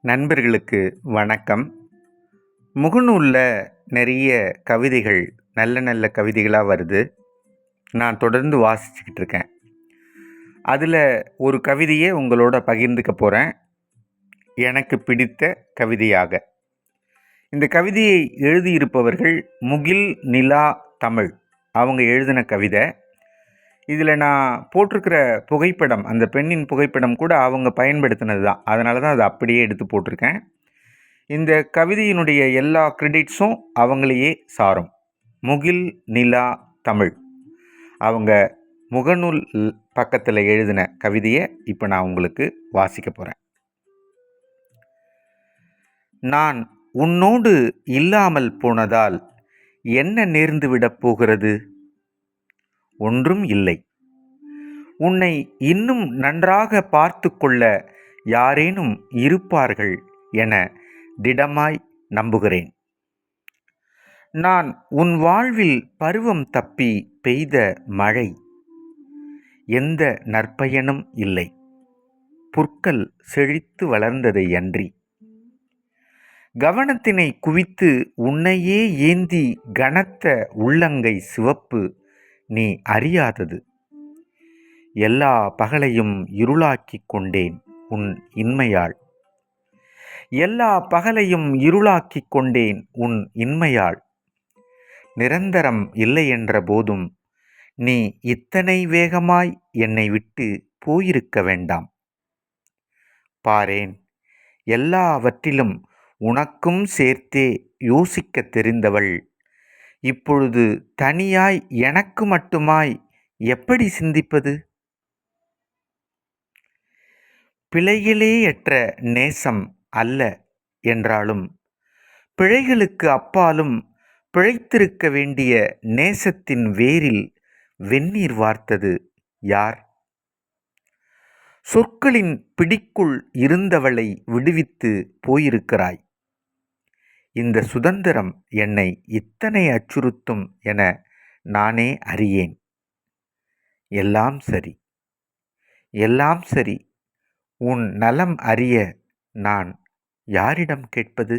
நண்பர்களுக்கு வணக்கம். முகநூலில் நிறைய கவிதைகள் நல்ல நல்ல கவிதைகளாக வருது. நான் தொடர்ந்து வாசிச்சுக்கிட்டு இருக்கேன். அதில் ஒரு கவிதையை உங்களோட பகிர்ந்துக்க போகிறேன், எனக்கு பிடித்த கவிதையாக. இந்த கவிதையை எழுதியிருப்பவர்கள் முகில் நிலா தமிழ். அவங்க எழுதின கவிதை. இதில் நான் போட்டிருக்கிற புகைப்படம், அந்த பெண்ணின் புகைப்படம் கூட அவங்க பயன்படுத்தினது தான். அதனால தான் அதை அப்படியே எடுத்து போட்டிருக்கேன். இந்த கவிதையினுடைய எல்லா கிரெடிட்ஸும் அவங்களையே சாரும். முகில் நிலா தமிழ் அவங்க முகநூல் பக்கத்தில் எழுதின கவிதையை இப்போ நான் உங்களுக்கு வாசிக்க போகிறேன். நான் உன்னோடு இல்லாமல் போனதால் என்ன நேர்ந்து விடப் போகிறது? ஒன்றும் இல்லை. உன்னை இன்னும் நன்றாக பார்த்து கொள்ள யாரேனும் இருப்பார்கள் என திடமாய் நம்புகிறேன். நான் உன் வாழ்வில் பருவம் தப்பி பெய்த மழை. எந்த நற்பயனும் இல்லை, புற்கள் செழித்து வளர்ந்ததை அன்றி. கவனத்தினை குவித்து உன்னையே ஏந்தி கனத்த உள்ளங்கை சிவப்பு நீ அறியாதது. எல்லா பகலையும் இருளாக்கிக் கொண்டேன் உன் இன்மையால். எல்லா பகலையும் இருளாக்கிக் கொண்டேன் உன் இன்மையால். நிரந்தரம் இல்லை என்ற போதும் நீ இத்தனை வேகமாய் என்னை விட்டு போயிருக்க வேண்டாம். பாரேன், எல்லாவற்றிலும் உனக்கும் சேர்த்தே யோசிக்க தெரிந்தவள் இப்பொழுது தனியாய் எனக்கு மட்டுமாய் எப்படி சிந்திப்பது? பிழைகளேயற்ற நேசம் அல்ல என்றாலும் பிழைகளுக்கு அப்பாலும் பிழைத்திருக்க வேண்டிய நேசத்தின் வேரில் வெந்நீர் வார்த்தது யார்? சொற்களின் பிடிக்குள் இருந்தவளை விடுவித்து போயிருக்கிறாய். இந்த சுதந்திரம் என்னை இத்தனை அச்சுறுத்தும் என நானே அறியேன். எல்லாம் சரி, எல்லாம் சரி. உன் நலம் அறிய நான் யாரிடம் கேட்பது?